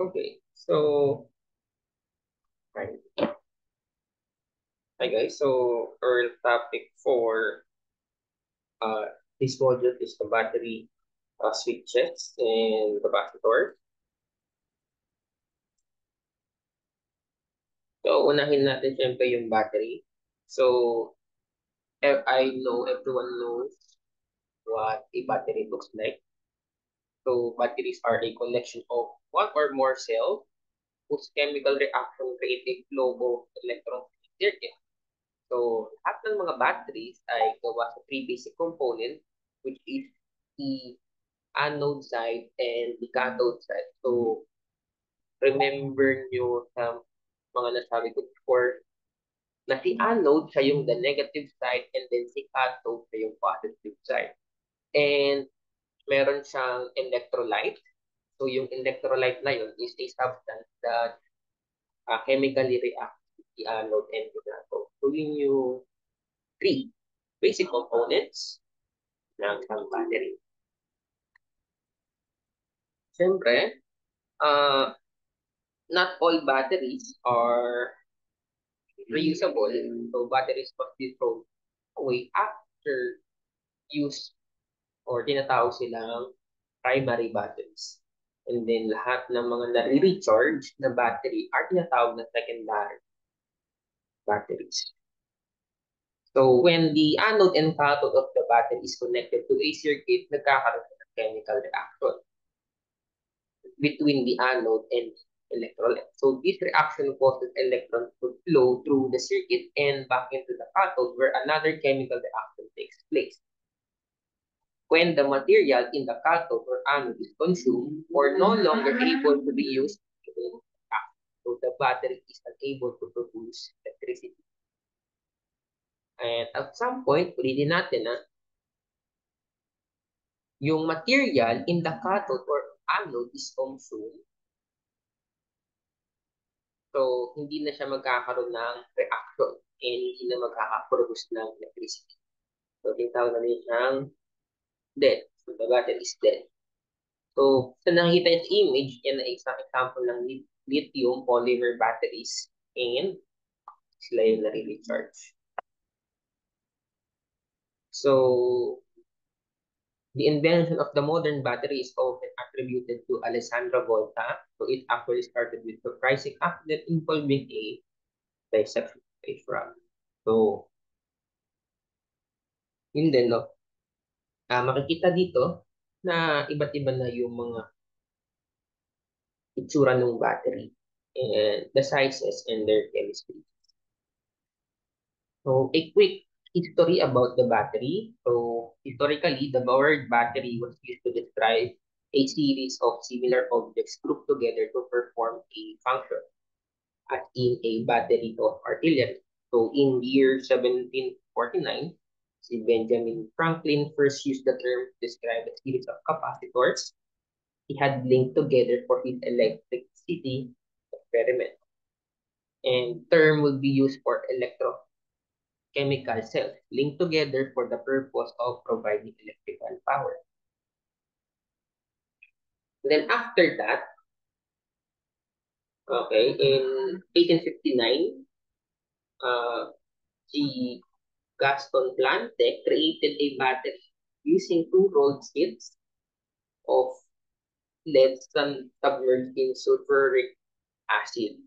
Okay, so hi guys. So our topic for uh this module is the battery switches and capacitors. So unahin natin syempre yung battery. So I know everyone knows what a battery looks like. So batteries are a collection of one or more cells whose chemical reaction create a flow of electrons in a circuit. So, lahat ng mga batteries ay gawa sa three basic components, which is the anode side and the cathode side. So, remember nyo sa mga nasabi ko before, na si anode siya yung the negative side and then si cathode siya yung positive side. And meron siyang electrolyte. So, yung electrolyte na yun is a substance that chemically reacts with the anode and the cathode. So, yun yung three basic components ng isang battery. Siyempre, uh, not all batteries are reusable. So, batteries must be thrown away after use or tinatawag silang primary batteries. And then, lahat ng mga nare-recharge na battery are tinatawag na secondary batteries. So, when the anode and cathode of the battery is connected to a circuit, nagkakaroon ng chemical reaction between the anode and electrolyte. So this reaction causes electrons to flow through the circuit and back into the cathode where another chemical reaction takes place. When the material in the cathode or anode is consumed or no longer able to be used, so the battery is unable to produce electricity. And at some point, ulitin natin na yung material in the cathode or anode is consumed. So, hindi na siya magkakaroon ng reaction and hindi na magkakaproduce ng electricity. So, tinatawag namin siyang dead. So, the battery is dead. So, sa nakikita niyo sa image, yan na isang example ng lithium polymer batteries and sila yung nare-recharge. So, the invention of the modern battery is often attributed to Alessandro Volta. So, it actually started with surprising accident involving a dissection spacecraft. So, yun din, no? Makikita dito na iba't iba na yung mga itsura ng battery and the sizes and their chemistry. So, a quick history about the battery. So, historically, the word battery was used to describe a series of similar objects grouped together to perform a function, as in a battery of artillery. So, in year 1749, si Benjamin Franklin first used the term to describe a series of capacitors he had linked together for his electricity experiment. And term would be used for electrochemical cells linked together for the purpose of providing electrical power. Then after that, okay, in 1859, si Gaston Plante created a battery using two rolled sheets of lead submerged in sulfuric acid.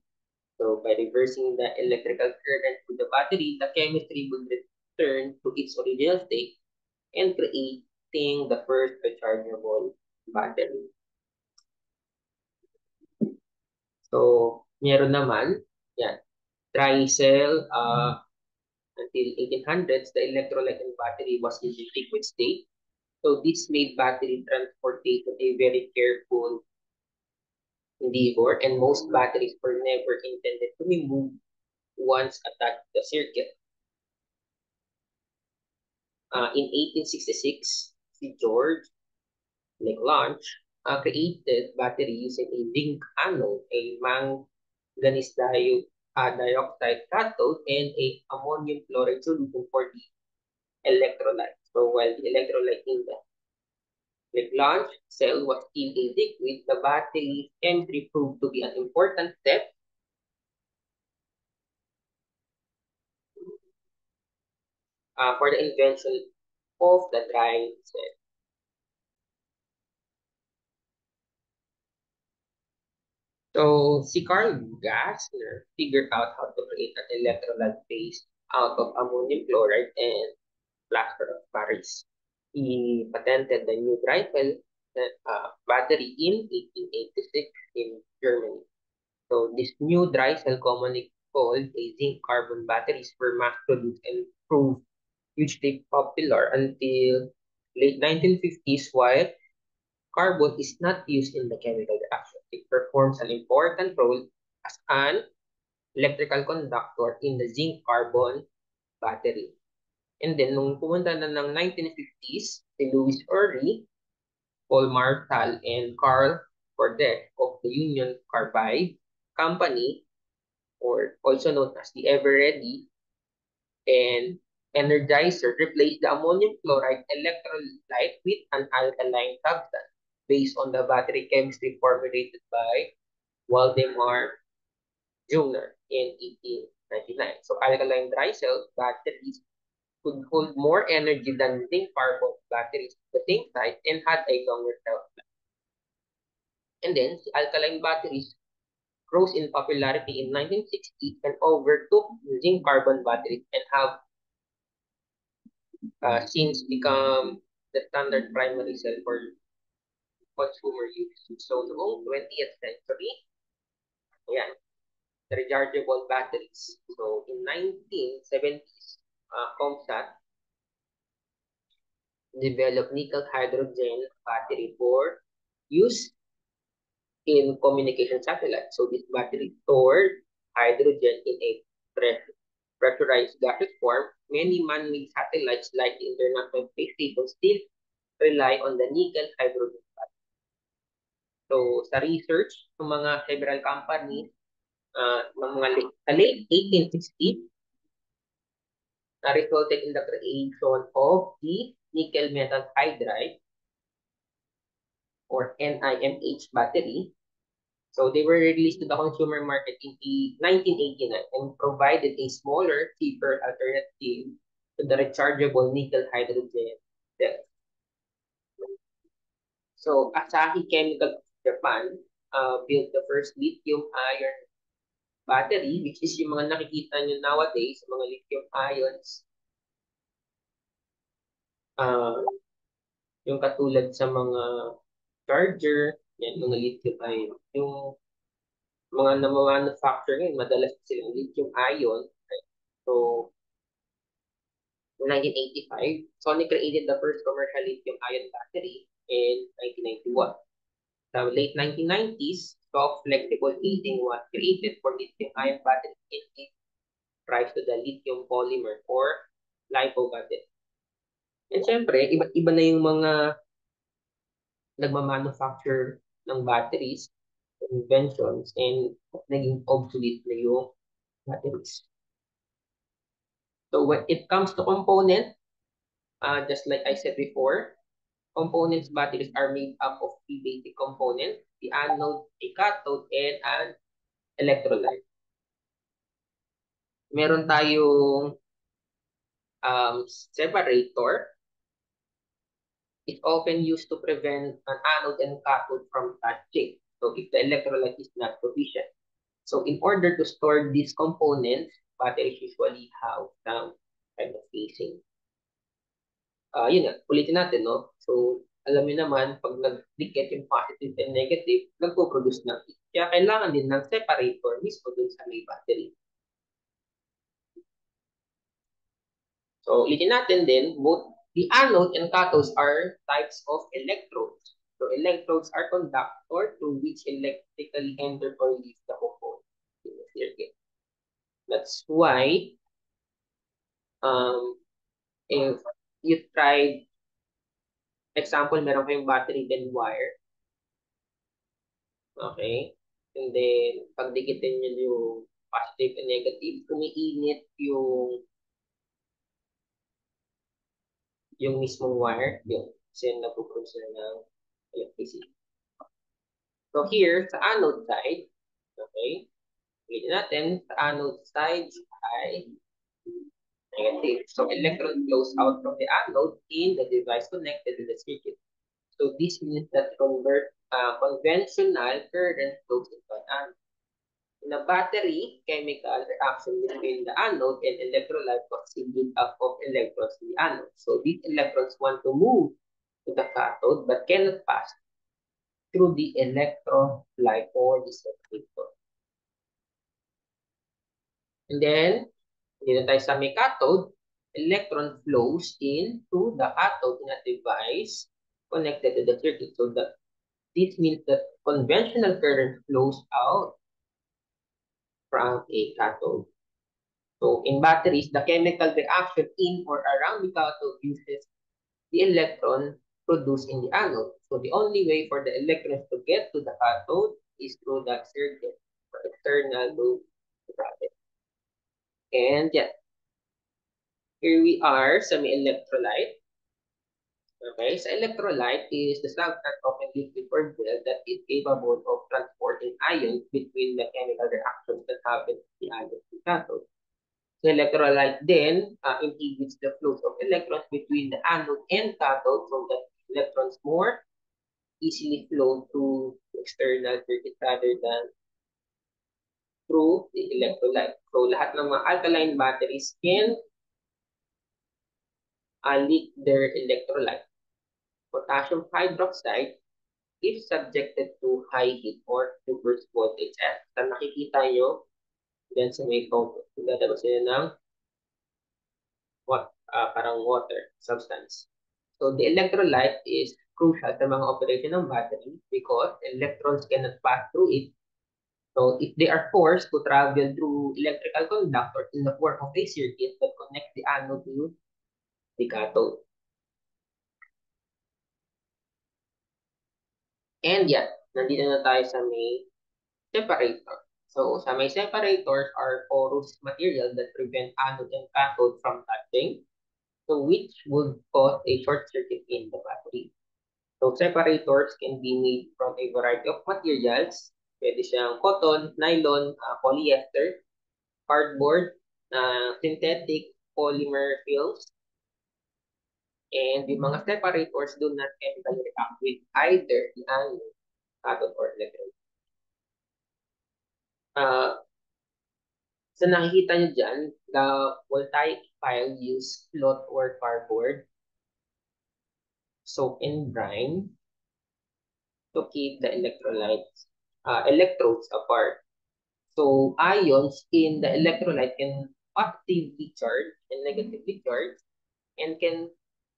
So by reversing the electrical current to the battery, the chemistry would return to its original state and creating the first rechargeable battery. So, meron naman, yan, tri-cell, until 1800s, the electrolyte and battery was in the liquid state. So this made battery transportation a very careful endeavor, and most batteries were never intended to be moved once attached to the circuit. In 1866, si George Leclanche created battery using a zinc anode, a manganese dioxide cathode, and a ammonium chloride solution for the electrolyte. So while the electrolyte in the Like launch cell was still a liquid, the battery chemistry proved to be an important step for the invention of the drying cell. So, si Carl Gassner figured out how to create an electrolyte based out of ammonium chloride and plaster of Paris. He patented the new dry cell battery in 1886 in Germany. So, this new dry cell, commonly called a zinc carbon batteries, were mass produced and proved hugely popular until late 1950s, while carbon is not used in the chemical reaction. It performs an important role as an electrical conductor in the zinc carbon battery. And then, nung pumunta na ng 1950s, si Louis Urey, Paul Marshall, and Carl Cordet of the Union Carbide Company, or also known as the Ever-Ready and Energizer, replaced the ammonium chloride electrolyte with an alkaline substance based on the battery chemistry formulated by Waldemar Jungner in 1899. So alkaline dry cell batteries could hold more energy than zinc carbon batteries at the same time and had a longer shelf life. And then, the alkaline batteries rose in popularity in 1960 and overtook zinc carbon batteries and have since become the standard primary cell for consumer use. So noong 20th century, ayan, the rechargeable batteries. So in 1970s, ComSat developed nickel hydrogen battery for use in communication satellites. So this battery stored hydrogen in a pressurized gaseous form. Many man-made satellites like the International Space Station still rely on the nickel hydrogen battery. So sa research ng mga several companies ng mga late 1860 resulted in the creation of the nickel metal hydride or NIMH battery. So they were released to the consumer market in 1989 and provided a smaller, cheaper alternative to the rechargeable nickel hydrogen cell. So Asahi Chemical of Japan built the first lithium ion battery, which is yung mga nakikita nyo nowadays, mga lithium ions, yung katulad sa mga charger, yan, mga lithium ion. Yung mga na-manufacture ngayon, madalas silang lithium ion. So, in 1985, Sony created the first commercial lithium-ion battery in 1991. The late 1990s, soft flexible casing was created for lithium-ion batteries in a price to the lithium polymer or LiPo battery. And syempre, iba't-iba na yung mga nagmamanufacture ng batteries, inventions, and naging obsolete na yung batteries. So when it comes to component, just like I said before, components batteries are made up of three basic components: the anode, a cathode, and an electrolyte. Meron tayong separator. It's often used to prevent an anode and cathode from touching. So if the electrolyte is not sufficient. So in order to store these components, batteries usually have some kind of casing. Yun na, ulitin natin, no? So, alam niyo naman, pag nag-dikit yung positive and negative, nagpo-produce ng heat. Kaya kailangan din ng separator mismo dun sa may battery. So, ulitin natin din, both the anode and cathodes are types of electrodes. So, electrodes are conductor through which electrically enter or leave the component. That's why, if you tried, example, meron kayong battery then wire, okay? And then, pagdikitin nyo yung positive and negative, umiinit yung mismong wire, yun. Kasi nagpo-produce na ng electricity. So here, sa anode side, okay, ulitin natin, sa anode side ay negative. So electron flows out from the anode in the device connected to the circuit. So this means that conventional current flows into an anode. In a battery, chemical reaction between the anode and electrolyte causes a build-up of electrons in the anode. So these electrons want to move to the cathode but cannot pass through the electrolyte or the separator. And then, dito tayo sa may cathode, electron flows into the cathode in a device connected to the circuit. So this means that conventional current flows out from a cathode. So in batteries, the chemical reaction in or around the cathode uses the electron produced in the anode. So the only way for the electrons to get to the cathode is through that circuit or external loop bracket. And yeah, here we are sa may electrolyte. Okay, so electrolyte is the substance of a liquid or gel that is capable of transporting ions between the chemical reactions that happen in the anode and cathode. The electrolyte then inhibits the flow of electrons between the anode and cathode so that electrons more easily flow through the external circuit rather than through the electrolyte. So lahat ng mga alkaline batteries can leak their electrolyte. Potassium hydroxide if subjected to high heat or reverse voltage. At nakikita nyo dyan sa may photo, lalabas nila ng parang water substance. So the electrolyte is crucial sa mga operation ng battery because electrons cannot pass through it. So if they are forced to travel through electrical conductors in the form of a circuit that connects the anode to the cathode. And yeah, nandito na tayo sa may separator. So sa may separators are porous material that prevent anode and cathode from touching, so which would cause a short circuit in the battery. So separators can be made from a variety of materials. Pwede siyang cotton, nylon, polyester, cardboard, synthetic polymer films, and yung mga separators do not chemically react with either the anode, cathode, or electrode. So nakikita nyo dyan, the voltaic pile use cloth or cardboard, soap and brine to keep the electrodes apart. So ions in the electrolyte can positively charge and negatively charge and can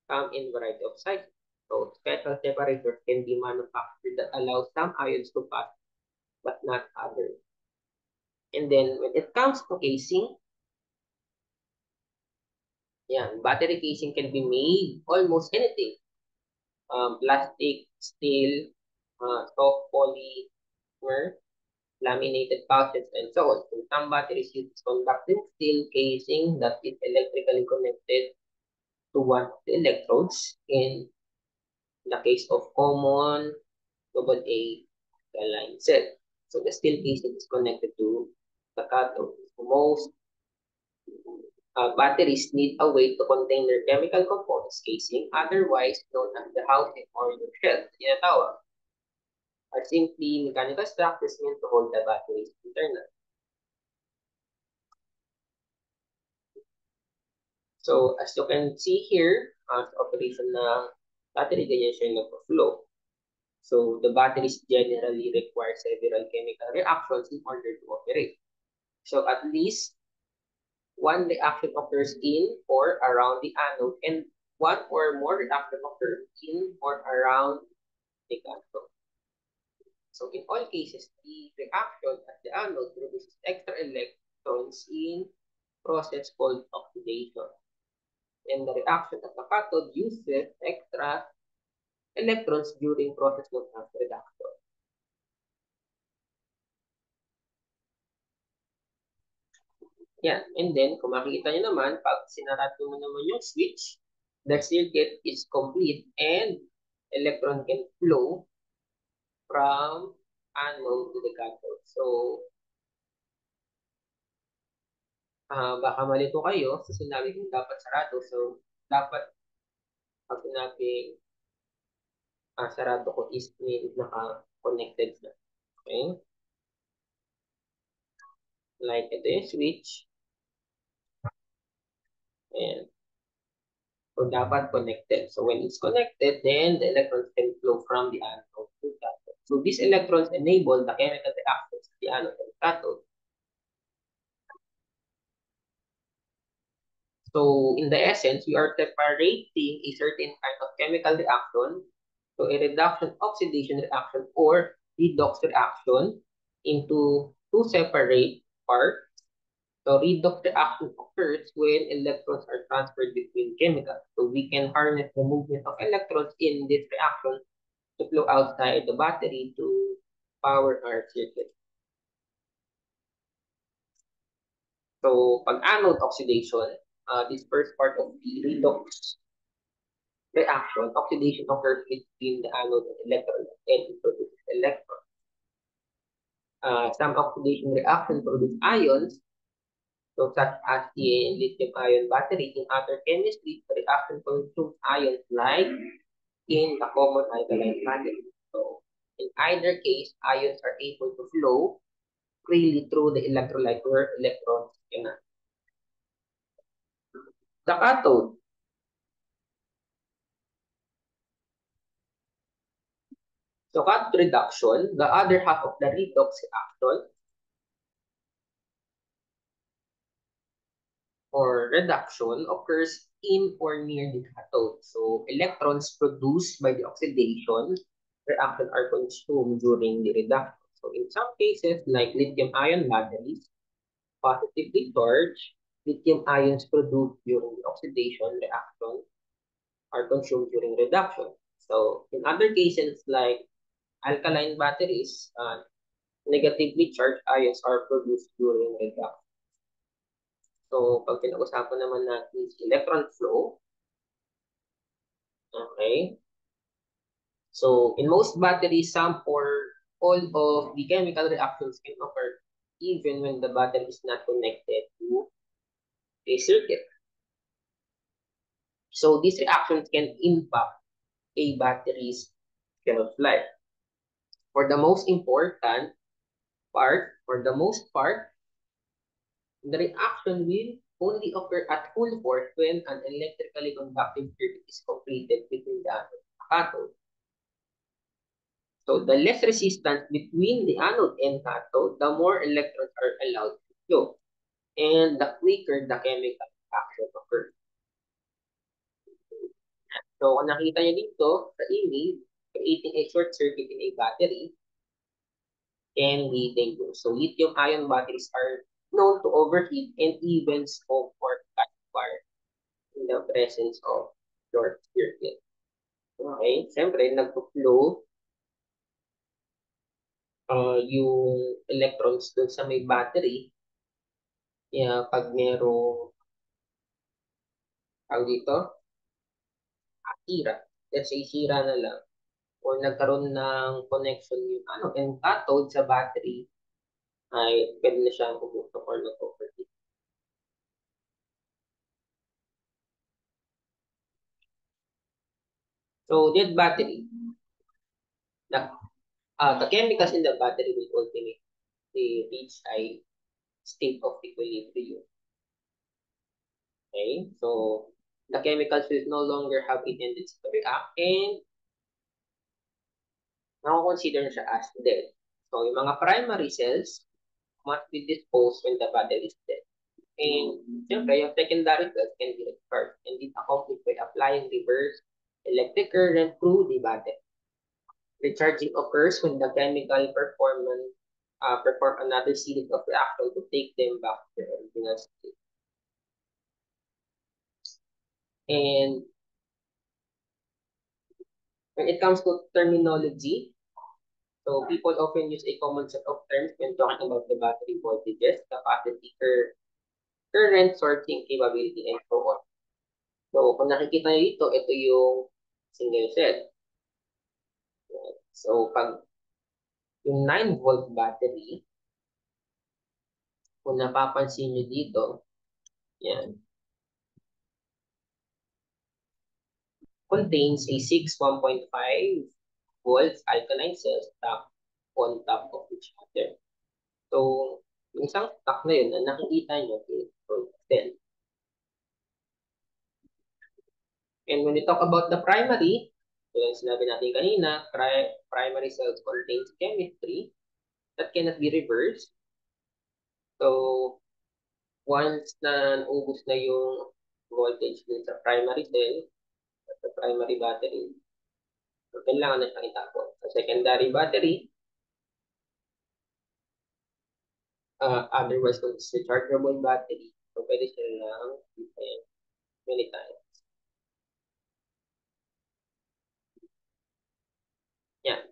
come in variety of sizes. So special separators can be manufactured that allow some ions to pass but not others. And then when it comes to casing, yeah, battery casing can be made almost anything. Plastic, steel, soft polymer, laminated pouches, and so on. So some batteries use conductive steel casing that is electrically connected to one of the electrodes. In the case of common AA line cell. So the steel casing is connected to the cathode. So most batteries need a way to contain their chemical components casing, otherwise known as the housing or the shell, tinatawag, are simply mechanical structures meant to hold the batteries internal. So as you can see here, sa operation ng battery, ganyan siya yung nagpa-flow. So the batteries generally require several chemical reactions in order to operate. So at least one reaction occurs in or around the anode and one or more reaction occurs in or around the cathode. So in all cases, the reaction at the anode produces extra electrons in process called oxidation. And the reaction at the cathode uses extra electrons during process known as reduction. Yan. And then, kung makikita nyo naman, pag sinarado mo naman yung switch, the circuit is complete and electron can flow from anode to the cathode. So, baka malito kayo sa sinabi kong dapat sarado. So, dapat pag sinabing sarado ko is means naka-connected na. Okay? Like ito yung switch. And so, dapat connected. So, when it's connected, then the electrons can flow from the anode to the cathode. So, these electrons enable the chemical reactions of the anode and cathode. So, in the essence, we are separating a certain kind of chemical reaction, so a reduction oxidation reaction or redox reaction, into two separate parts. So, redox reaction occurs when electrons are transferred between chemicals. So, we can harness the movement of electrons in this reaction to flow outside the battery to power our circuit. So, pag anode oxidation, this first part of the redox reaction, oxidation occurs between the anode and electrolyte and it produces electrons. Some oxidation reaction produce ions, so such as in lithium-ion battery. In other chemistry, the reaction consumes ions like in the common alkaline battery. So, in either case, ions are able to flow freely through the electrolyte where electrons cannot. The cathode. So, cathode reduction, the other half of the redox reaction, or reduction occurs in or near the cathode. So electrons produced by the oxidation reaction are consumed during the reduction. So in some cases, like lithium-ion batteries, positively charged, lithium ions produced during the oxidation reaction are consumed during reduction. So in other cases, like alkaline batteries, negatively charged ions are produced during reduction. So, pag pinag-usapan naman natin is electron flow, okay? So, in most batteries, some or all of the chemical reactions can occur even when the battery is not connected to a circuit. So, these reactions can impact a battery's shelf life. For the most important part, for the most part, the reaction will only occur at full force when an electrically conductive circuit is completed between the anode and cathode. So the less resistance between the anode and cathode, the more electrons are allowed to flow, and the quicker the chemical reaction occurs. So kung nakita niyo dito sa image, creating a short circuit in a battery can be dangerous. So lithium-ion batteries are known to overheat and even smoke or catch fire in the presence of short circuit. Okay, siyempre nagpo-flow yung electrons dun sa may battery. Kaya pag merong tawag dito, sira, let's say sira na lang, or nagkaroon ng connection yung and cathode sa battery, ay pwede na siyang pumutok or nag-overheat. So, that battery, the chemicals in the battery will ultimately reach a state of equilibrium. Okay? So, the chemicals will no longer have a tendency to react and na-consider siya as dead. So, yung mga primary cells must be disposed when the battery is dead. And siyempre, yung secondary cells can be recharged and this accomplished by applying reverse electric current through the battery. Recharging occurs when the chemical perform another series of reactions to take them back to their original state. And when it comes to terminology, so people often use a common set of terms when talking about the battery voltages, capacity, current sorting capability, and so on. So, kung nakikita nyo dito, ito yung single cell. So, pag yung 9-volt battery, kung napapansin nyo dito, yan, contains a 6 1.5 volts alkaline cells stacked on top of each other. So, yung isang stack na yun na nakikita nyo is cell. And when we talk about the primary, so yung sinabi natin kanina, primary cells contains chemistry that cannot be reversed. So, once na naubos na yung voltage dun sa primary cell, sa primary battery, so kailangan na siyang itapon. Sa secondary battery, otherwise kung it's rechargeable battery, so pwede siya lang many times. Yeah.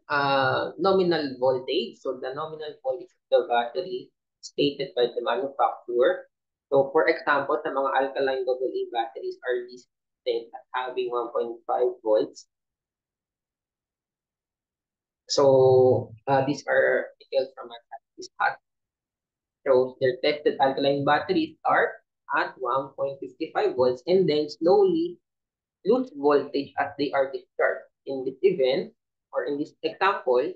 Nominal voltage. So the nominal voltage of the battery stated by the manufacturer. So for example, sa mga alkaline AA batteries are listed as having 1.5 volts. So these are details from our this hot. So their tested alkaline batteries are at 1.55 volts and then slowly lose voltage as they are discharged. In this event, or in this example,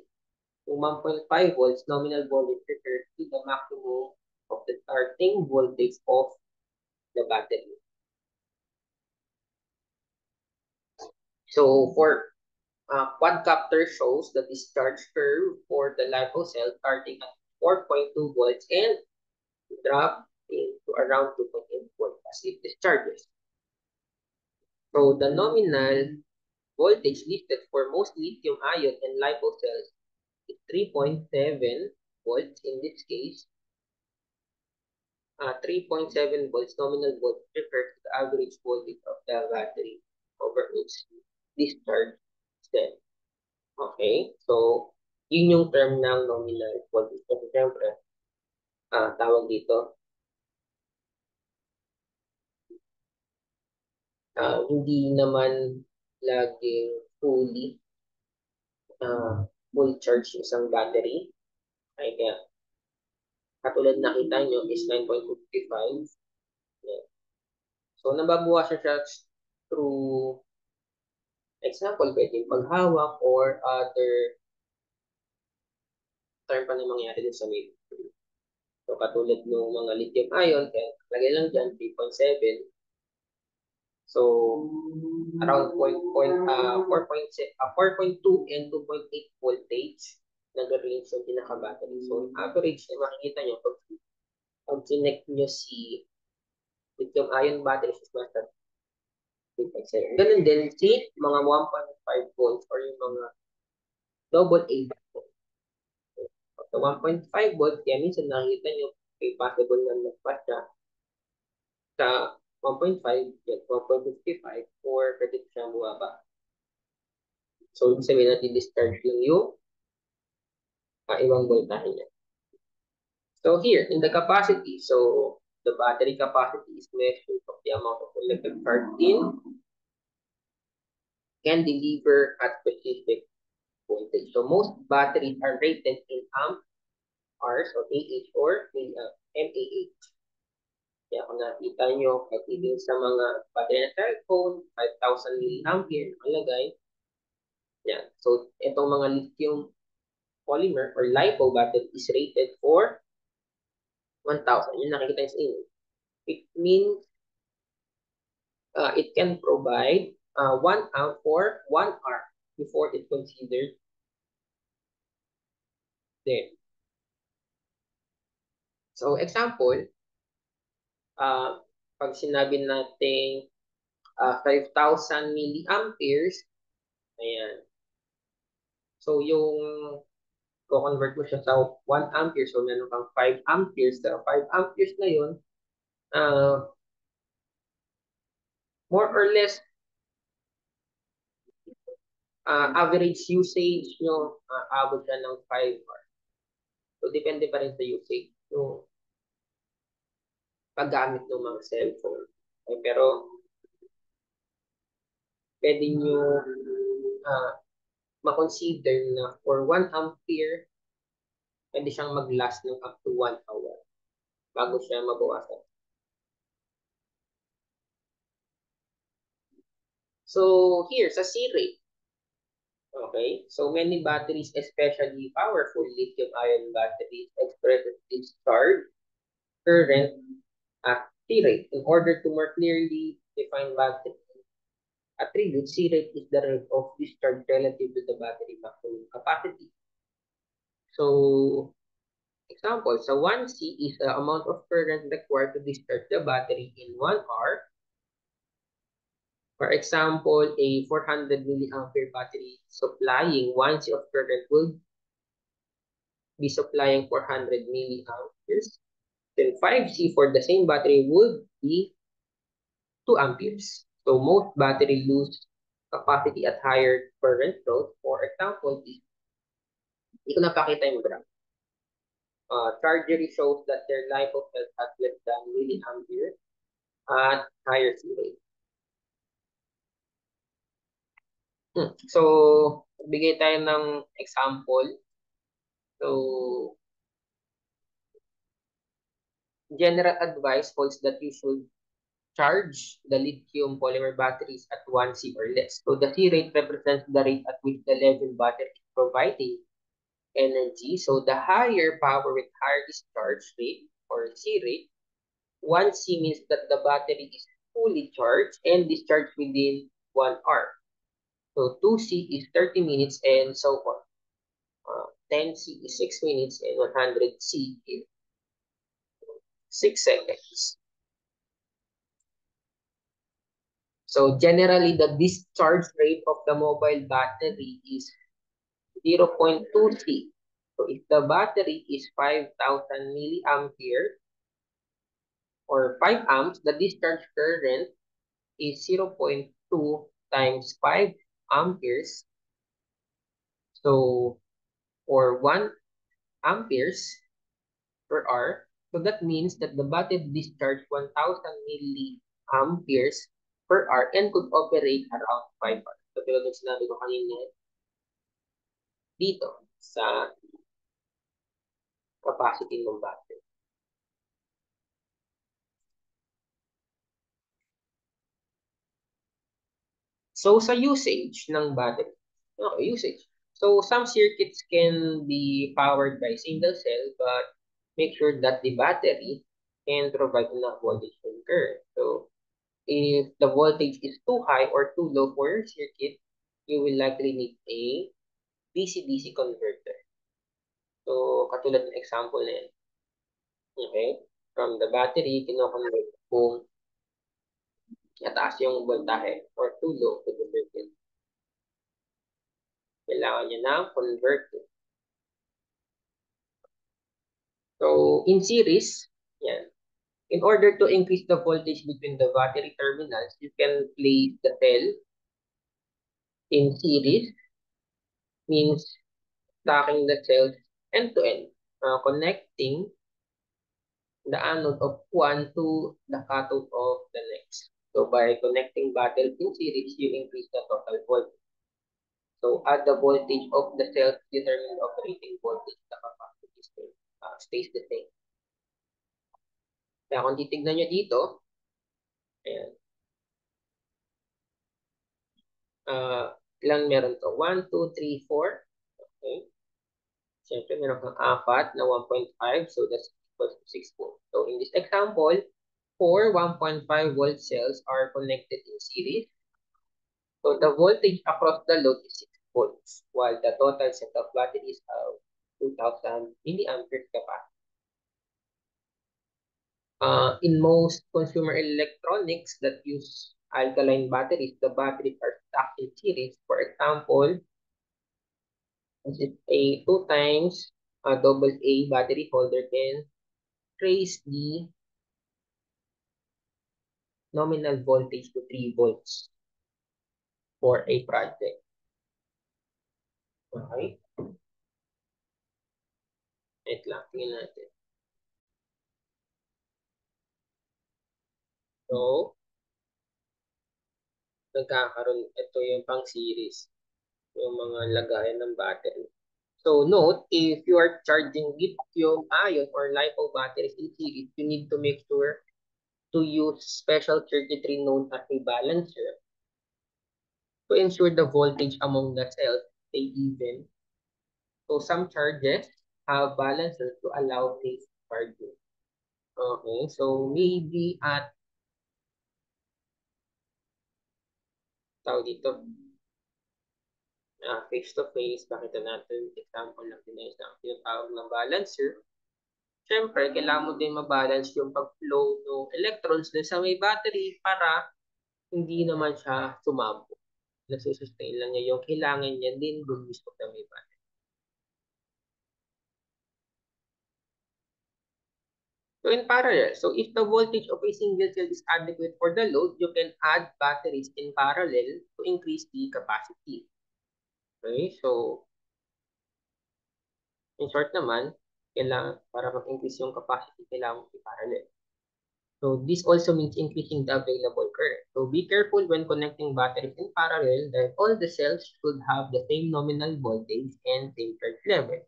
yung 1.5 volts nominal voltage refers to the maximum of the starting voltage of the battery. So for quadcopter shows the discharge curve for the LiPo cell starting at 4.2 volts and dropping to around 2.8 volts as it discharges. So the nominal voltage listed for most lithium-ion and LiPo cells is 3.7 volts in this case. 3.7 volts nominal voltage refers to the average voltage of the battery over its discharge cell. Okay, so yun yung term ng nominal voltage. Kasi siyempre, tawag dito, hindi naman laging fully full charge yung isang battery. Okay, kaya katulad nakita nyo is 9.55. Yeah. So, nababawasan siya through example, pwedeng paghawak or other term pa na mangyari din sa middle. So, katulad ng mga lithium ion, kaya lagay lang dyan, 3.7. So, around 4.2 and 2.8 voltage nag-range yung pinaka-battery. So, average na makikita nyo, pag connect nyo si lithium ion battery is nasa 3.7. Ganun din, si mga 1.5 volts or yung mga double A battery. So, 1.5 volts, kaya minsan nakikita nyo, may possible na nagpas siya sa 1.5, 1.55, or pwede siyang bumaba. So, ibig sabihin natin, discharge lang yung ibang voltahe niya. So, here, in the capacity, so, the battery capacity is measured of the amount of electric charge in can deliver at specific voltage. So, most batteries are rated in amp hours or AH or mAh. Kaya kung nakita nyo, pag even sa mga battery na cellphone, 5,000 milliampere nakalagay. Yan. So, itong mga lithium polymer or LiPo battery is rated for 1,000. Yun nakikita nyo sa inyo. It means it can provide 1 amp for 1 hour before it considered dead. So, example, pag sinabi natin 5,000 milliamperes, ayan. So, yung convert mo siya sa 1 ampere, so meron kang 5 amperes. So, 5 amperes na yun, more or less, average usage nyo, abot siya ng 5 hours. So, depende pa rin sa usage. Yung paggamit ng mga cellphone. Okay, pero, pwede nyo uh, makonsider na for 1 ampere, pwede siyang mag-last ng up to 1 hour bago siya mabawasan. So, here, sa C rate, okay, so many batteries, especially powerful lithium-ion batteries, express discharge current at C rate. In order to more clearly define battery attribute, C rate is the rate of discharge relative to the battery maximum capacity. So, example, so 1C is the amount of current required to discharge the battery in 1 hour. For example, a 400 milliampere battery supplying 1C of current will be supplying 400 milliamperes. Then 5C for the same battery would be 2 amperes. So most battery lose capacity at higher current load. For example, hindi ko napakita yung graph. Chargery shows that their life of cells has less than milliampere at higher C rate. So, bigay tayo ng example. So, general advice holds that you should charge the lithium polymer batteries at 1C or less. So, the C rate represents the rate at which the level battery is providing energy. So, the higher power with higher discharge rate or C rate, 1C means that the battery is fully charged and discharged within 1 hour. So 2C is 30 minutes and so on. 10C is 6 minutes and 100C is 6 seconds. So generally, the discharge rate of the mobile battery is 0.2C. So if the battery is 5,000 milliampere or 5 amps, the discharge current is 0.2 times 5 amperes. So, or 1 amperes per hour. So that means that the battery discharge 1,000 milliamperes per hour and could operate around 5 hours. So, pero nung sinabi ko kanina dito sa capacity ng battery. So, sa usage ng battery. Okay, usage. So, some circuits can be powered by single cell, but make sure that the battery can provide enough voltage and current. So, if the voltage is too high or too low for your circuit, you will likely need a DC-DC converter. So, katulad ng example na yan. Okay? From the battery, kino-convert kung mataas yung voltahe or too low to the circuit. Kailangan nyo ng converter. So, in series, yan. In order to increase the voltage between the battery terminals, you can place the cell in series, means stacking the cells end-to-end, connecting the anode of one to the cathode of the next. So by connecting batteries in series, you increase the total voltage. So at the voltage of the cells determine the operating voltage, the capacity stays the same. Kaya kung titignan nyo dito, ayan, ilang meron to? 1, 2, 3, 4. Okay. Siyempre, meron kang 4 na 1.5. So that's equals to 6 volts. So in this example, 4 1.5 volt cells are connected in series. So the voltage across the load is 6 volts, while the total set of batteries have 2,000 milliampere capacity. In most consumer electronics that use alkaline batteries, the batteries are stacked in series. For example, this is a 2 times double A battery holder can trace the nominal voltage to 3 volts for a project. Okay? Wait lang, tingnan natin. So, nagkakaroon, ito yung pang series, yung mga lagayan ng battery. So note, if you are charging lithium ion or LiPo batteries in series, you need to make sure to use special circuitry known as a balancer to ensure the voltage among the cells stay even. So some charges have balancers to allow phase charging. Okay, so maybe at tawag dito, face to face, pakita natin example lang din na yung tawag ng balancer. Siyempre, kailangan mo din mabalance yung pag-flow ng electrons dun sa may battery para hindi naman siya sumabog. Nasusustain lang niya yung kailangan niya din dun mismo na may battery. So in parallel, so if the voltage of a single cell is adequate for the load, you can add batteries in parallel to increase the capacity. Okay, so in short naman, kailangan, para mag-increase yung capacity, kailangan mo i-parallel. So this also means increasing the available current. So be careful when connecting batteries in parallel that all the cells should have the same nominal voltage and same charge level.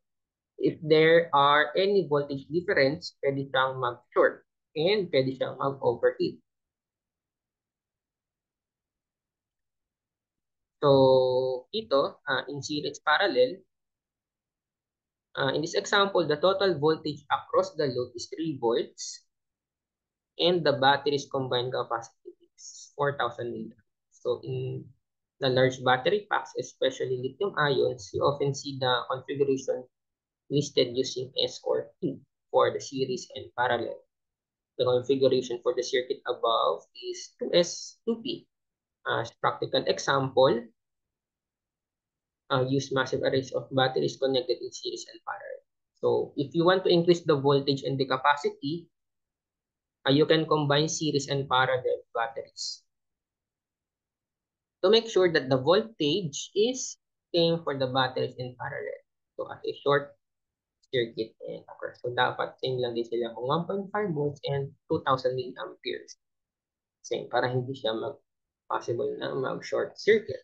If there are any voltage difference, pwede siyang mag-short and pwede siyang mag-overheat. So ito, in series parallel, in this example, the total voltage across the load is 3 volts and the battery's combined capacity is 4,000 milliamps. So in the large battery packs, especially lithium ions, you often see the configuration listed using S or T for the series and parallel. The configuration for the circuit above is 2S, 2P. As practical example, use massive arrays of batteries connected in series and parallel. So if you want to increase the voltage and the capacity, you can combine series and parallel batteries to make sure that the voltage is same for the batteries in parallel. So as a short circuit and occur. So dapat same lang din sila kung 1.5 volts and 2,000 milliamperes. Same para hindi siya possible na mag-short circuit.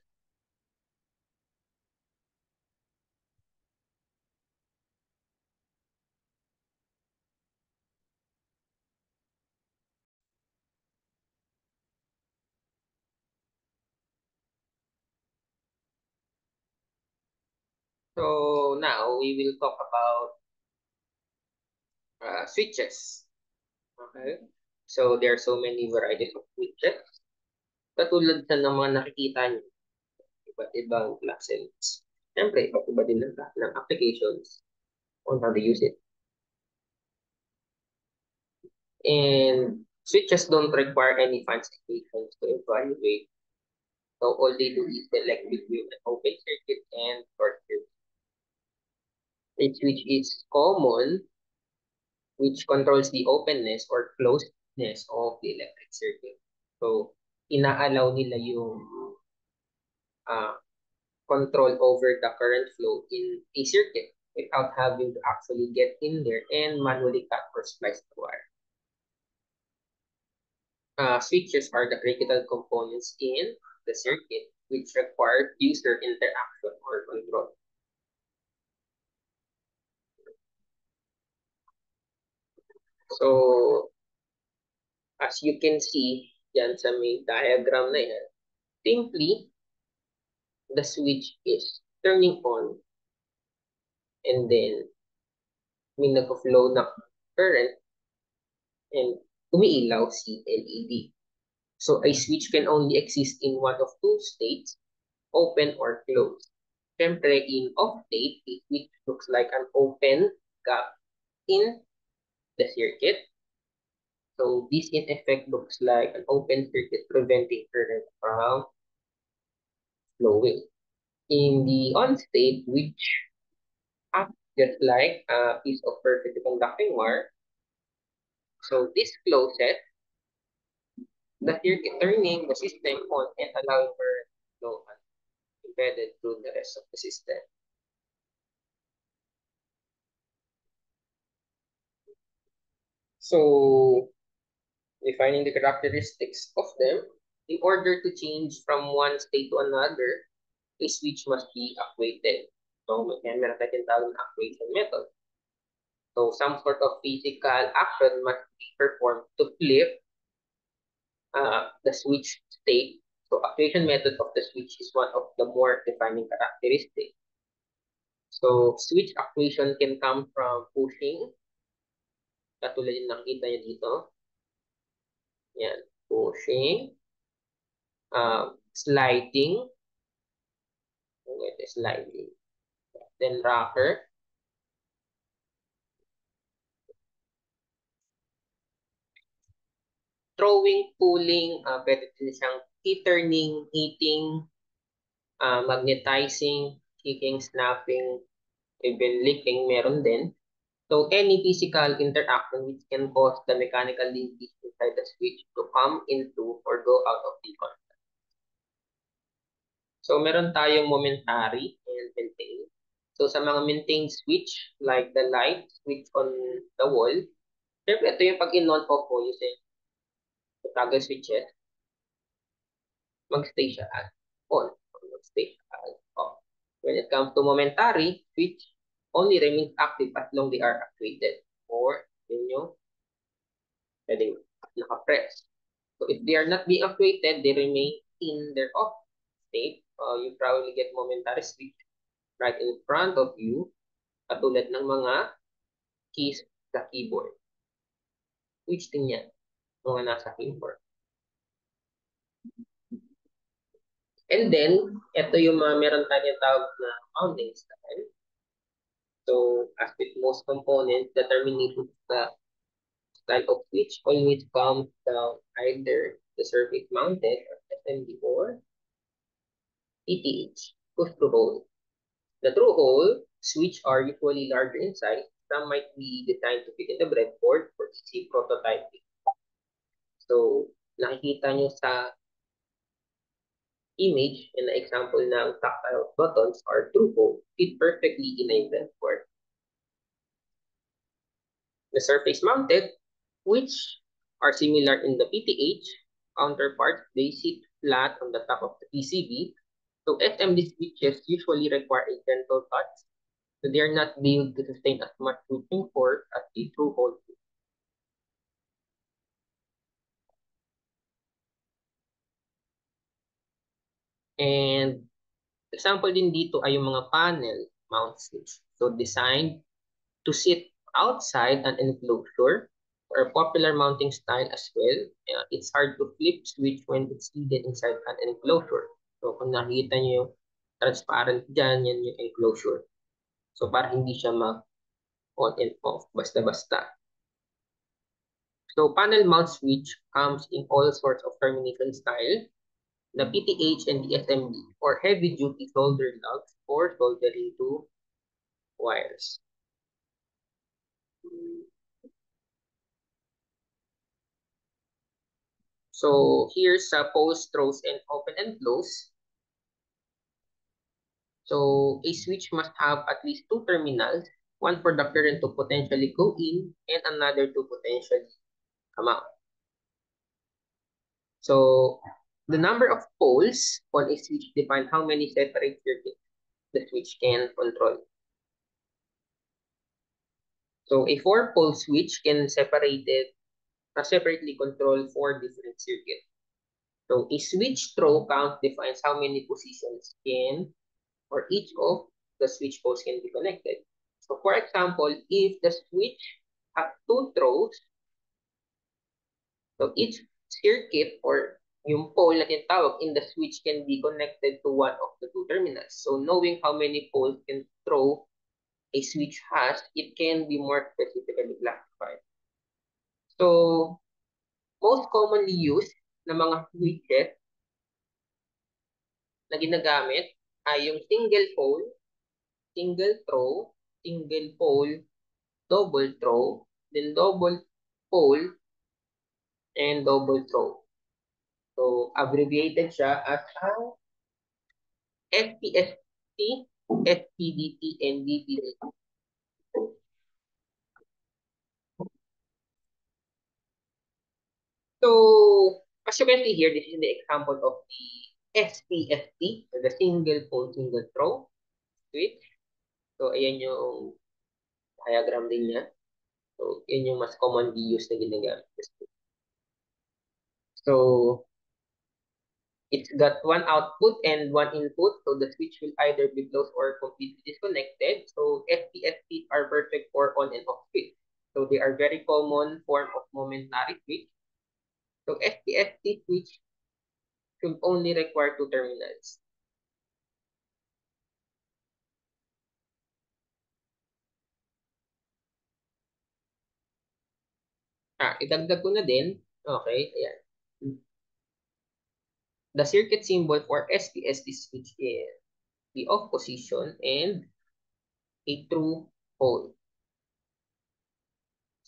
So now we will talk about switches. Okay? So there are so many varieties of switches. Katulad sa ng mga nakikita niyo, iba't ibang classes. Siyempre, iba't iba din ng applications on how to use it. And switches don't require any fancy equations to evaluate. So all they do is select between an open circuit and short circuit. A switch is common, which controls the openness or closedness of the electric circuit. So inaalaw nila yung uh, control over the current flow in a circuit without having to actually get in there and manually cut or splice the wire. Switches are the critical components in the circuit which require user interaction or control. So, as you can see yan sa may diagram na yan, simply, the switch is turning on and then may nag-flow na current and umiilaw si LED. So a switch can only exist in one of two states, open or closed. Siyempre, in off state, a switch looks like an open gap in the circuit. So this in effect looks like an open circuit preventing current from flowing. In the on state, which acts just like a piece of perfectly conducting wire, so this closes the circuit, turning the system on and allowing current flow embedded through the rest of the system. So, defining the characteristics of them. In order to change from one state to another, a switch must be actuated. So, meron tayong tinatawag na actuation method. So, some sort of physical action must be performed to flip the switch state. So, actuation method of the switch is one of the more defining characteristics. So, switch actuation can come from pushing, katulad yung nakita nyo dito. Yan, pushing, sliding, sliding, then rocker, throwing, pulling, pwede din siyang key-turning, heating, magnetizing, kicking, snapping, even licking, meron din. So, any physical interaction which can cause the mechanical linkage inside the switch to come into or go out of the contact. So, meron tayong momentary and maintain. So, sa mga maintained switch, like the light switch on the wall, syempre, ito yung pag in-on-off mo using the toggle switches, mag-stay siya as on, or mag-stay siya as off. When it comes to momentary, switch only remains active as long they are actuated or yun yung pwedeng naka-press. So if they are not being actuated, they remain in their off state. You probably get momentary switch right in front of you, katulad ng mga keys sa keyboard. Which din yan, mga nasa keyboard. And then, ito yung mga meron tayong tawag na mounting style. So, as with most components, the termination of the style of switch always comes down either the surface mounted or SMD or PTH, push through hole. The through hole switch are usually larger in size. Some might be designed to fit in the breadboard for easy prototyping. So, nakikita nyo sa image and the example ng tactile buttons are through hole, fit perfectly in a breadboard. The surface mounted, which are similar in the PTH counterparts, they sit flat on the top of the PCB. So SMD switches usually require a gentle touch, so they are not built to sustain as much switching force as the through-hole. And example din dito ay yung mga panel mount switch. So designed to sit outside an enclosure or a popular mounting style as well. It's hard to flip switch when it's hidden inside an enclosure. So kung nakita nyo yung transparent dyan, yan yung enclosure. So para hindi siya mag-on and off, basta-basta. So panel mount switch comes in all sorts of termination style. The PTH and the SMD or heavy-duty solder lugs or soldering to wires. So here's pulse, throws, and open and close. So a switch must have at least two terminals, one for the current to potentially go in and another to potentially come out. So the number of poles on a switch define how many separate circuits the switch can control. So a four-pole switch can separately control four different circuits. So a switch throw count defines how many positions can or each of the switch poles can be connected. So for example, if the switch has two throws, so each circuit or yung pole na tinatawag in the switch can be connected to one of the two terminals. So knowing how many poles can throw a switch has, it can be more specifically classified. So most commonly used na mga switches na ginagamit ay yung single pole, single throw, single pole, double throw, then double pole, and double throw. So, abbreviated siya as SPST, SPDT, and DPDT. So, As you can see here, this is the example of the SPST, or the single pole, single throw switch. So, ayan yung diagram din niya. So, yun yung mas commonly used na ginagamit. So, it's got one output and one input. So, the switch will either be closed or completely disconnected. So, SPSTs are perfect for on and off switch. So, they are very common form of momentary switch. So, SPST switch should only require two terminals. Idagdag ko na din. Okay, ayan. The circuit symbol for SPST switch is the off position and a true pole.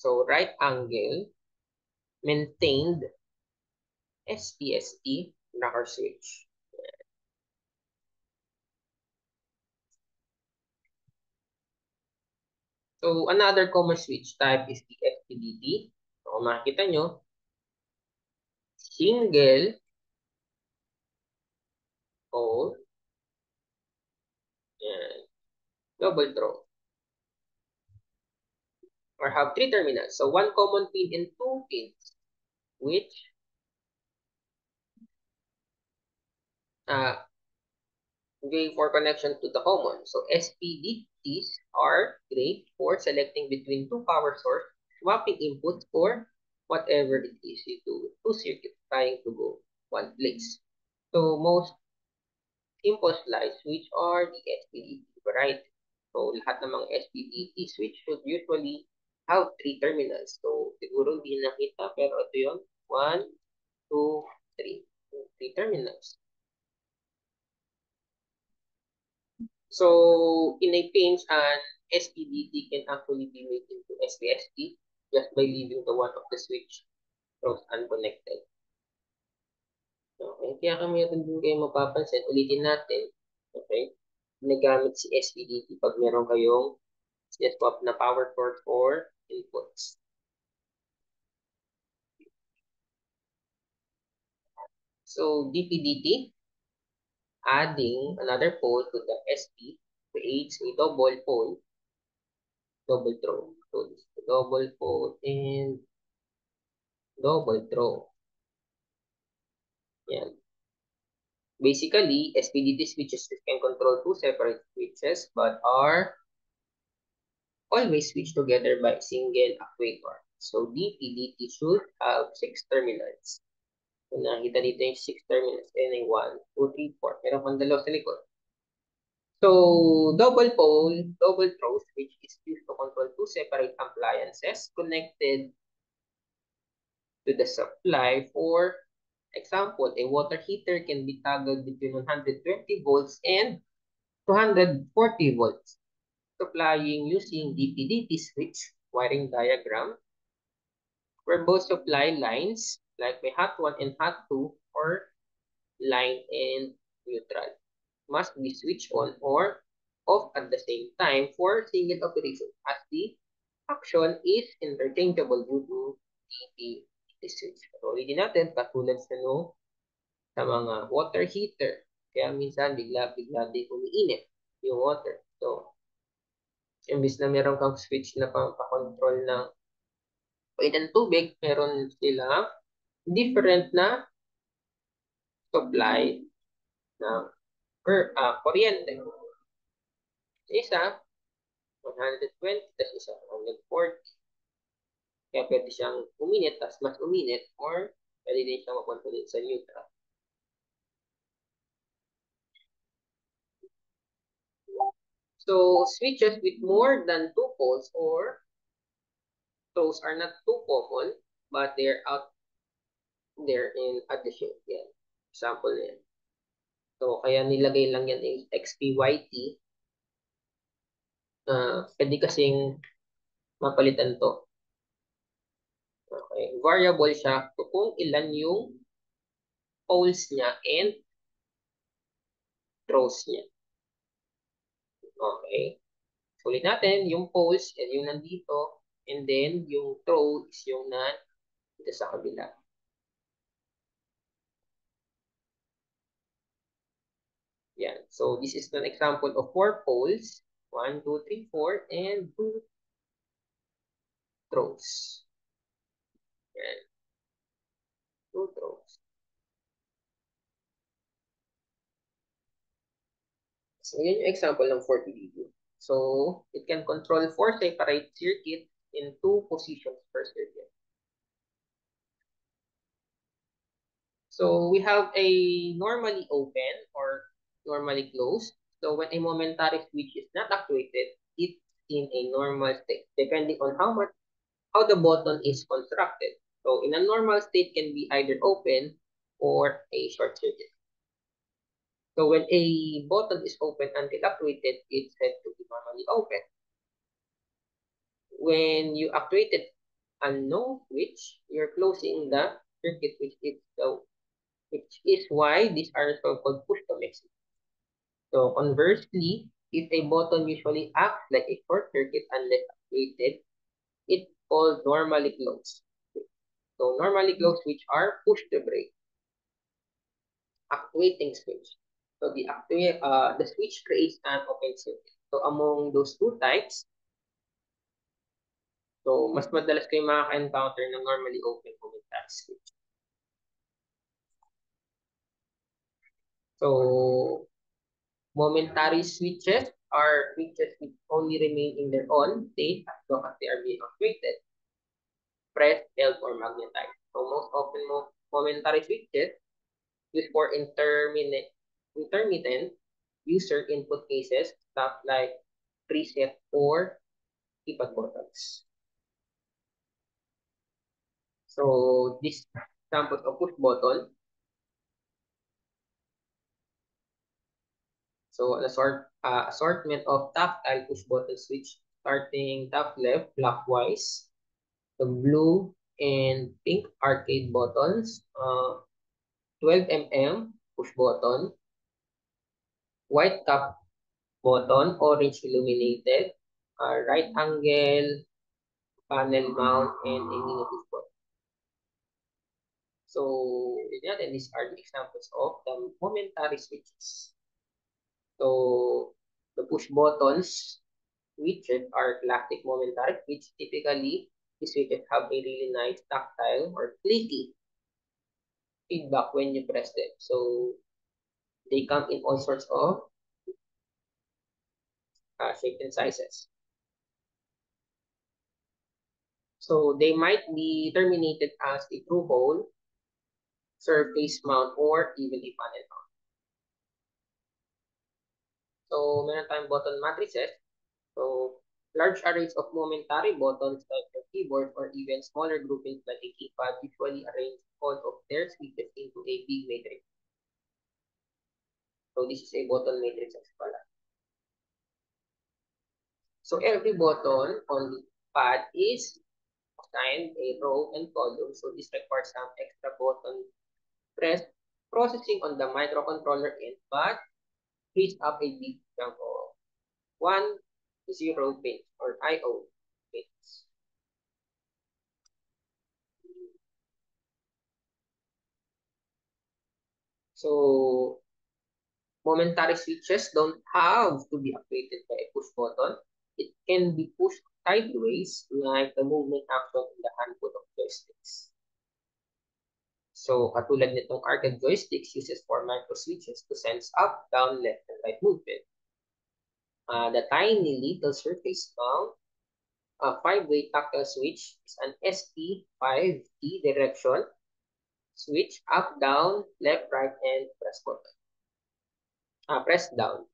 So, right angle, maintained SPST rocker switch. So, another common switch type is the SPDT. So, kung makikita nyo, single pole and double throw, or have three terminals. So, one common pin and two pins, which uh, way for connection to the common. So, SPDTs are great for selecting between two power source, swapping inputs, or whatever it is you do, two circuits trying to go one place. So, most simple slice switch are the SPDT variety. So, lahat ng mga SPDT switch should usually have three terminals. So, siguro hindi nakita, pero ito yun. 1, 2, 3. Three terminals. So, in a pinch, an SPDT can actually be made into SPST just by leaving the one of the switch rows unconnected. Okay, kaya kami meron din kayo mapapansin, ulitin natin, okay, nagamit si SPDT pag meron kayong swap na power source or inputs. So, DP-DT, adding another pole to the SP creates a double pole, double throw. So, this is double pole and double throw. Yan. Basically, SPDT switches can control two separate switches but are always switched together by a single actuator. So, DP-DT should have 6 terminals. So, nakita dito yung 6 terminals. Ayan yung 1, 2, 3, 4. Meron pang dalawa sa likod. So, double pole, double throw switch is used to control two separate appliances connected to the supply. For example, a water heater can be toggled between 120 volts and 240 volts. Supplying using DP-DT switch wiring diagram, where both supply lines, like may hot 1 and hot 2, or line and neutral, must be switched on or off at the same time for single operation, as the action is interchangeable due to DP switch. So, ulitin natin, katulad sa sa mga water heater. Kaya minsan bigla-bigla din umiinit yung water. So, imbis na meron kang switch na pampakontrol ng painit ng tubig, meron sila different na supply ng kuryente. Isa, 120, tapos isa, 140. Kaya pwede siyang uminit, tapos mas uminit, or pwede din siyang makontrol sa neutral. So, switches with more than two poles or throws are not too common, but they're out there in addition. Yan. Example na yan. So, kaya nilagay lang yan yung XPYT. Pwede kasing mapalitan to. Okay. Variable siya kung ilan yung poles niya and throws niya. Okay. Ulit natin, yung poles, yung nandito, and then yung throw is yung dito sa kabila. So this is an example of 4 poles. 1, 2, 3, 4, and 2 throws. And 2 throws. So yun yung example ng 4 video. So it can control 4 separate circuits in 2 positions per circuit. So we have a normally open or normally closed. So when a momentary switch is not activated, it's in a normal state, depending on how the button is constructed. So in a normal state can be either open or a short circuit. So when a button is open until activated, it's said to be normally open. When you activated a no switch, you're closing the circuit, which is why these are so-called push to mix. So conversely, if a button usually acts like a short circuit unless activated, it's called normally closed. So normally closed switch are push to break, actuating switch. So the switch creates an open circuit. So among those two types, so mas madalas kayo makaka-encounter ng normally open momentary switch. So momentary switches are switches which only remain in their on state as long as they are being activated, pressed, held, or magnetized. So most often momentary switches used for intermittent user input cases, stuff like preset or keypad buttons. So this examples of push button. So an assortment of tactile push button switch starting top left clockwise, the blue and pink arcade buttons, 12 mm push button, white cap button, orange illuminated, right angle, panel mount, and a mini push button. So yeah, and these are the examples of the momentary switches. So the push buttons switches are classic momentary switch. Typically, these switches have a really nice tactile or clicky feedback when you press them. So they come in all sorts of shapes and sizes. So they might be terminated as a through hole, surface mount, or even a panel mount. So meron tayong button matrices. So large arrays of momentary buttons like your keyboard or even smaller groupings like a keypad usually arrange all of their switches into a big matrix. So this is a button matrix as well. So every button on the pad is assigned a row and column. So this requires some extra button press processing on the microcontroller end, but frees up a big chunk of 1 0 pins or IO pins. So momentary switches don't have to be activated by a push button. It can be pushed sideways like the movement action in the handful of joysticks. So katulad nitong arcade joysticks uses 4 micro switches to sense up, down, left, and right movement. The tiny little surface mount, a 5-way tactile switch is an ST5T direction switch up, down, left, right, and press button. Press down.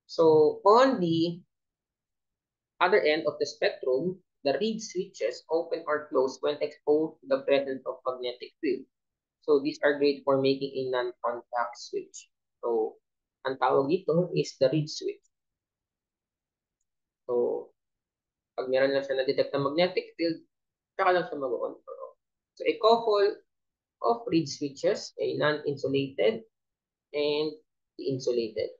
So on the other end of the spectrum, the reed switches open or close when exposed to the presence of magnetic field. So these are great for making a non-contact switch. So ang tawag dito is the reed switch. So pag meron lang siya na-detect na magnetic field, saka lang siya mag-on or off. So a couple of reed switches, a non-insulated and insulated.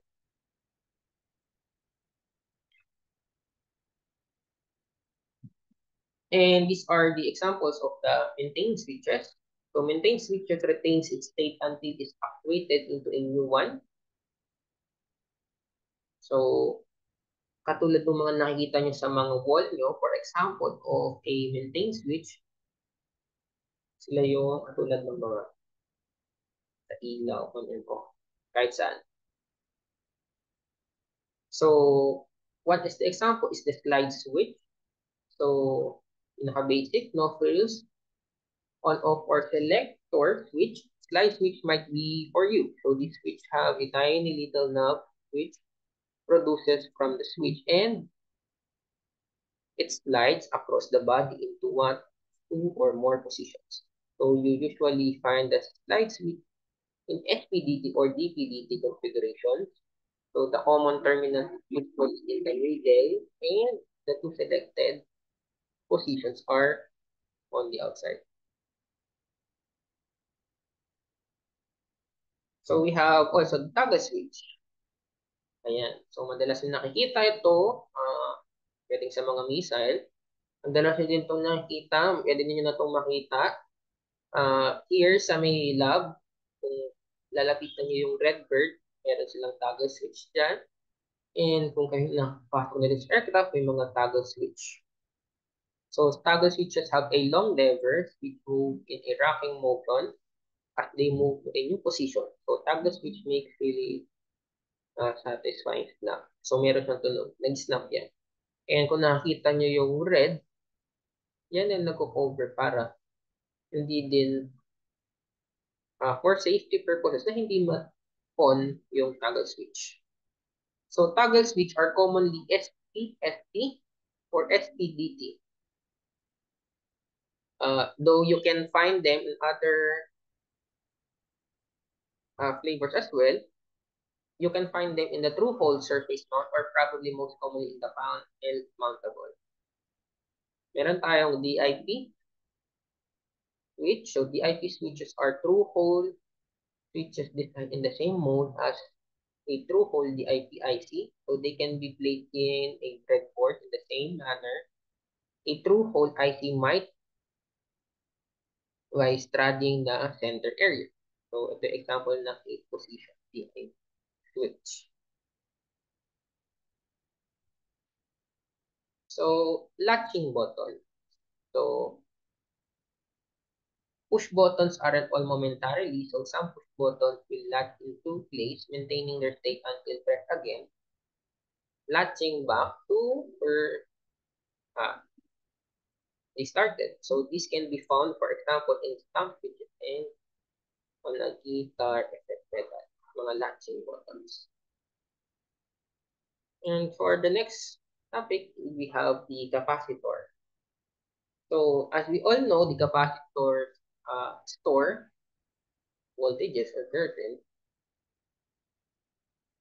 And these are the examples of the maintained switches. So maintain switches retains its state until it's activated into a new one. So katulad ng mga nakikita nyo sa mga wall nyo, for example, of a maintain switch, sila yung katulad ng mga sa ilaw, ko, kahit saan. So, what is the example? Is the slide switch. So, pinaka-basic, no frills, on-off or selector switch. Slide switch might be for you. So, this switch have a tiny little knob which produces from the switch and it slides across the body into one, two, or more positions. So, you usually find the slide switch in SPDT or DPDT configurations. So, the common terminal is usually in the middle and the two selected positions are on the outside. So we have also the toggle switch. Ayan. So madalas na nakikita ito, pwedeng sa mga missile. Madalas nyo din itong nakikita, pwede nyo na itong makita. Here sa may lab, kung lalapitan nyo yung red bird, meron silang toggle switch dyan. And kung kayo nakapasok na rin sa aircraft, may mga toggle switch. So toggle switches have a long lever which move in a rocking motion as they move to a new position. So toggle switch makes really satisfying snap. So meron siyang tunog, nag-snap yan. And kung nakita nyo yung red, yan yung nagko-cover para hindi din for safety purposes na hindi ma-on yung toggle switch. So toggle switch are commonly SP, ST, or SPDT. Though you can find them in other flavors as well, you can find them in the true hole surface mount or probably most commonly in the panel mountable. Meron tayong DIP switch. So DIP switches are true hole switches designed in the same mode as a true hole DIP IC. So they can be placed in a breadboard in the same manner. A true hole IC might by studying the center area. So the example na 8 position DIP switch. So latching button. So push buttons aren't all momentarily, so some push buttons will latch into place, maintaining their state until pressed again, latching back to where they started. So this can be found, for example, in stump switches and on a guitar, etc. Mga latching buttons. And for the next topic, we have the capacitor. So as we all know, the capacitor store voltages or current.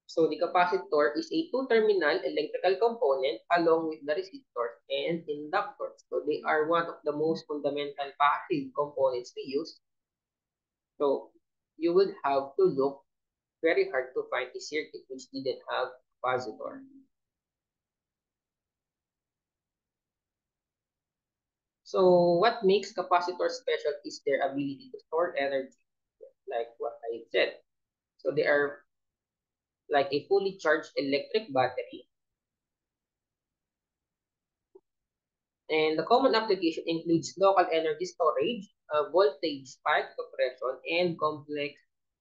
So the capacitor is a two-terminal electrical component along with the resistors and inductors. So they are one of the most fundamental passive components we use. So you would have to look very hard to find a circuit which didn't have capacitor. So what makes capacitors special is their ability to store energy, like what I said. So they are like a fully charged electric battery. And the common application includes local energy storage, voltage spike suppression, and complex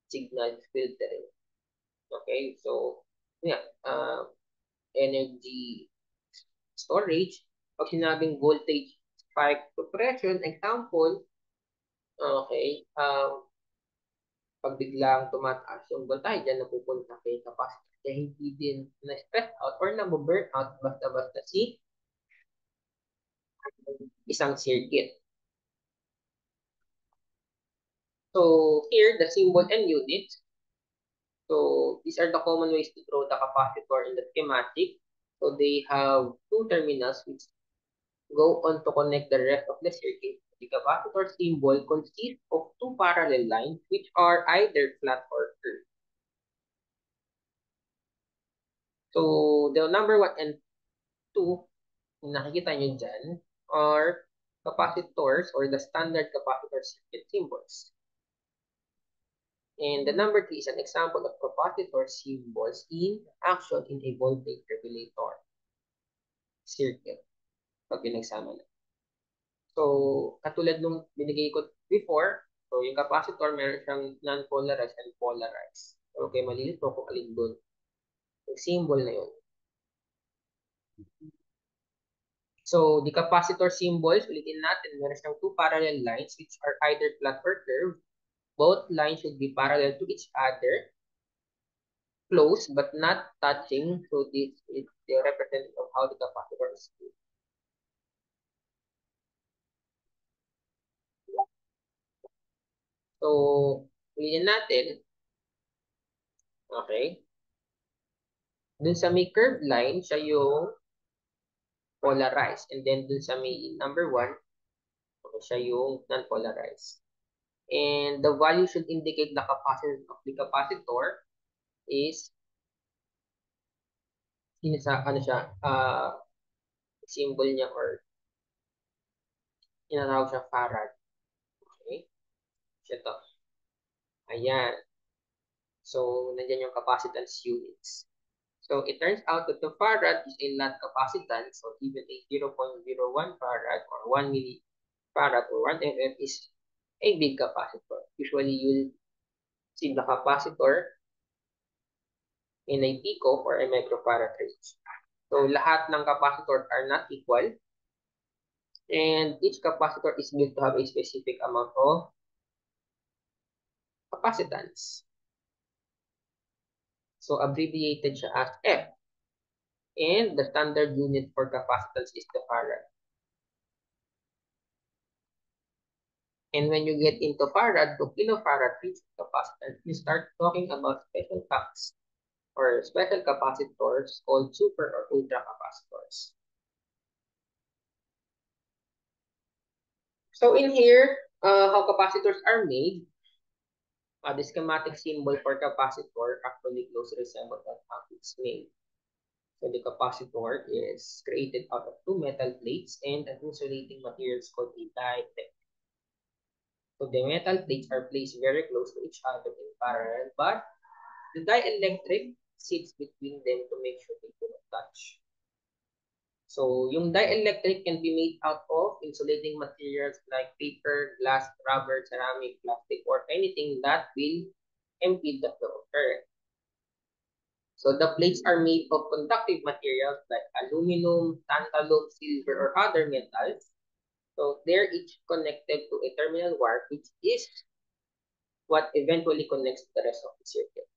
signal filtering. Okay, so yeah, energy storage. Pag sinabing voltage spike suppression, example, okay, pag biglang tumataas yung voltage, dyan napupunta kay capacitor. Kaya hindi din na-stress out or na-burn out basta-basta si isang circuit. So here, the symbol and units. So these are the common ways to draw the capacitor in the schematic. So they have two terminals which go on to connect the rest of the circuit. The capacitor symbol consists of two parallel lines which are either flat or curved. So the number 1 and 2, nakikita nyo dyan, are capacitors or the standard capacitor circuit symbols. And the number 3 is an example of capacitor symbols in action in a voltage regulator circuit pag pinagsama na. So, katulad nung binigay ko before, so yung capacitor meron siyang non-polarized and polarized. So, okay, malilito kung alin doon. Yung symbol na yun. So, the capacitor symbols, ulitin natin, meron siyang two parallel lines which are either flat or curved. Both lines should be parallel to each other, close but not touching. So, this is the representative of how the capacitor is used. So, ulitin natin. Okay. Dun sa may curved line, siya yung polarized. And then dun sa may number 1, okay, siya yung non-polarized. And the value should indicate the capacitance of the capacitor is ano siya, symbol niya or tinatawag siya farad. Okay? Siya to. Ayan. So, nandiyan yung capacitance units. So, it turns out that the farad is a lot capacitance, so even a 0.01 farad or 1 millifarad or 1 mm is a big capacitor. Usually, you'll see the capacitor in a pico or a microfarad range. So, lahat ng capacitors are not equal. And each capacitor is built to have a specific amount of capacitance. So, abbreviated siya as F. And the standard unit for capacitance is the farad. And when you get into farad to kilofarad range of capacitance, you start talking about special packs or special capacitors called super or ultra capacitors. So in here, how capacitors are made, the schematic symbol for capacitor actually closely resembles how it's made. So the capacitor is created out of two metal plates and an insulating material called a dielectric. So the metal plates are placed very close to each other in parallel, but the dielectric sits between them to make sure they do not touch. So yung dielectric can be made out of insulating materials like paper, glass, rubber, ceramic, plastic, or anything that will impede the flow of current. So the plates are made of conductive materials like aluminum, tantalum, silver, or other metals. So they're each connected to a terminal wire, which is what eventually connects the rest of the circuit.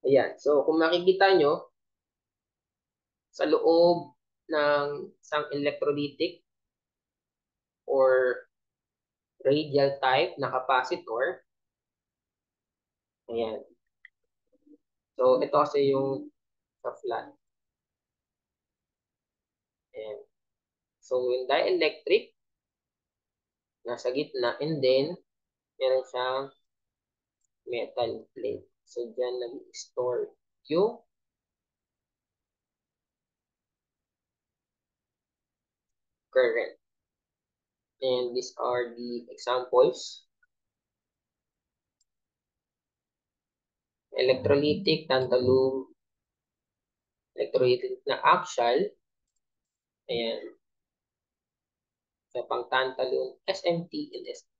Ayan. So kung makikita nyo, sa loob ng isang electrolytic or radial type na capacitor, ayan. So ito kasi yung sa flat. Ayan. So yung dielectric, nasa gitna, and then meron siyang metal plate. So dyan nag-store yung current. And these are the examples. Electrolytic, tantalum, electrolytic na axial. Ayan. Sa pang tantalum, SMT and SMT.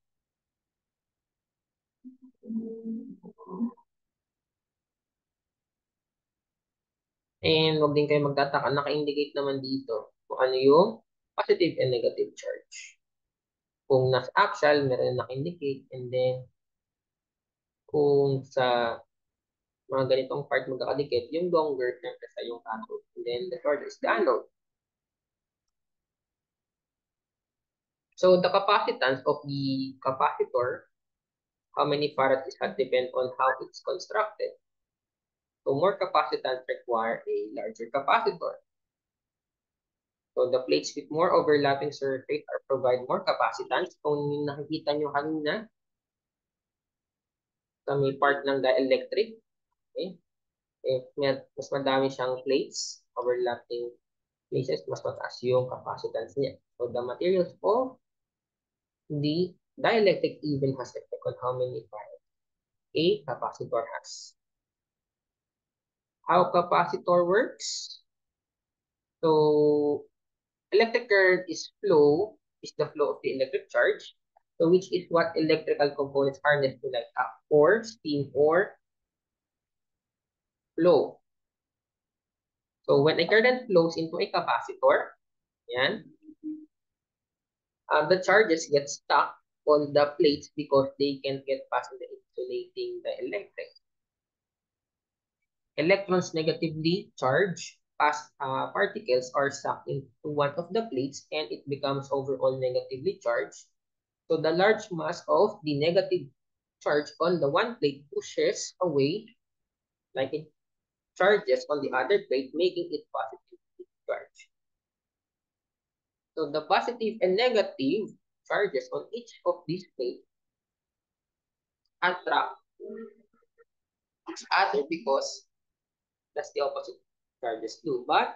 And wag din kayo magtataka, naka-indicate naman dito kung ano yung positive and negative charge. Kung nasa axial, meron na naka-indicate. And then, kung sa mga ganitong part magkakadikit, yung longer, syempre sa yung cathode. And then, the shorter is the anode. So, the capacitance of the capacitor, how many farad is that depend on how it's constructed. So, more capacitance require a larger capacitor. So, the plates with more overlapping surface are provide more capacitance. Kung nakikita nyo kanina, sa may part ng dielectric, okay? If mas madami siyang plates, overlapping places, mas mataas yung capacitance niya. So the materials of the dielectric even has effect on how many parts a capacitor has. How capacitor works? So electric current is the flow of the electric charge, so which is what electrical components harness to light up or steam or flow. So when a current flows into a capacitor, yan, the charges get stuck on the plates because they can't get past the insulating the electric. Electrons negatively charged particles are sucked into one of the plates and it becomes overall negatively charged. So the large mass of the negative charge on the one plate pushes away like it charges on the other plate, making it positively charged. So the positive and negative charges on each of these plates attract each other because that's the opposite charges do. But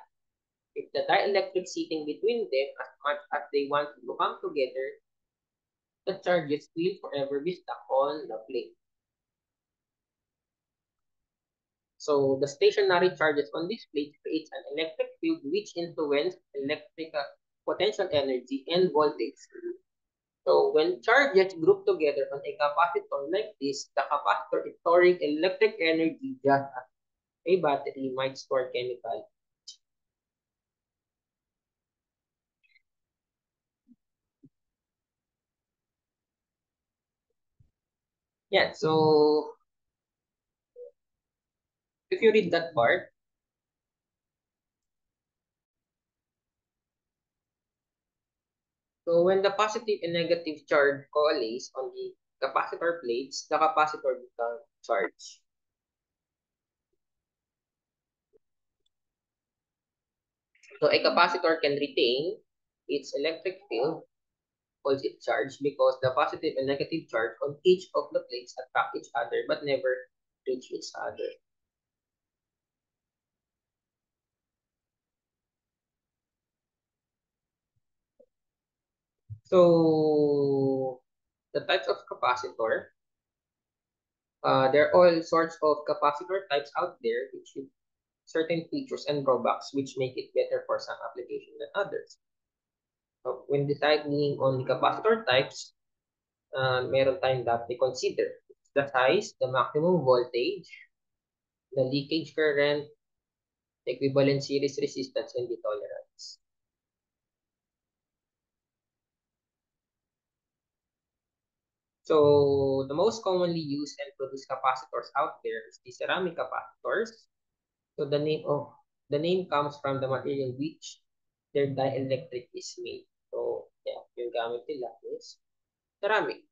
if the dielectric sitting between them, as much as they want to come together, the charges will forever be stuck on the plate. So the stationary charges on this plate creates an electric field which influences electrical potential energy and voltage. So when charges group together on a capacitor like this, the capacitor is storing electric energy just as a battery might store chemical. Yeah, so if you read that part, so when the positive and negative charge coalesce on the capacitor plates, the capacitor becomes charged. So a capacitor can retain its electric field, holds its charge, because the positive and negative charge on each of the plates attract each other but never reach each other. So the types of capacitor, there are all sorts of capacitor types out there which have certain features and drawbacks which make it better for some application than others. So when deciding on the capacitor types, meron tayong dapat i-consider. The size, the maximum voltage, the leakage current, the equivalent series resistance, and the tolerance. So the most commonly used and produced capacitors out there is the ceramic capacitors. So the name comes from the material which their dielectric is made. So yeah, yung gamit nila is ceramic.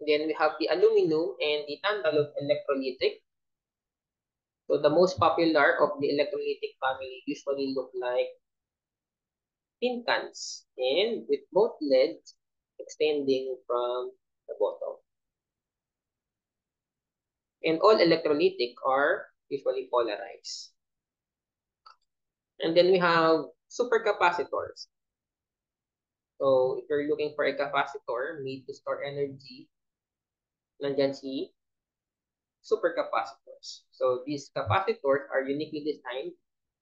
Then we have the aluminum and the tantalum electrolytic. So the most popular of the electrolytic family usually look like tin cans and with both leads extending from the bottom. And all electrolytic are usually polarized. And then we have supercapacitors. So if you're looking for a capacitor made to store energy, nandyan si supercapacitors. So these capacitors are uniquely designed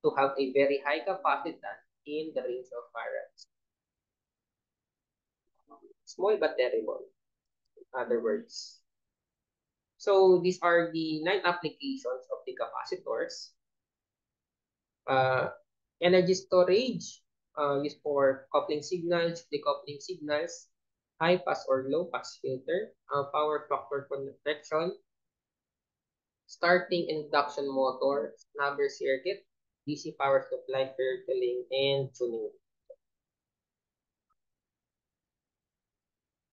to have a very high capacitance in the range of farads. Small but terrible, in other words. So these are the 9 applications of the capacitors. Uh, Energy storage, used for coupling signals, decoupling signals, high pass or low pass filter, power factor protection, starting induction motor, snubber circuit, DC power supply, filtering, and tuning.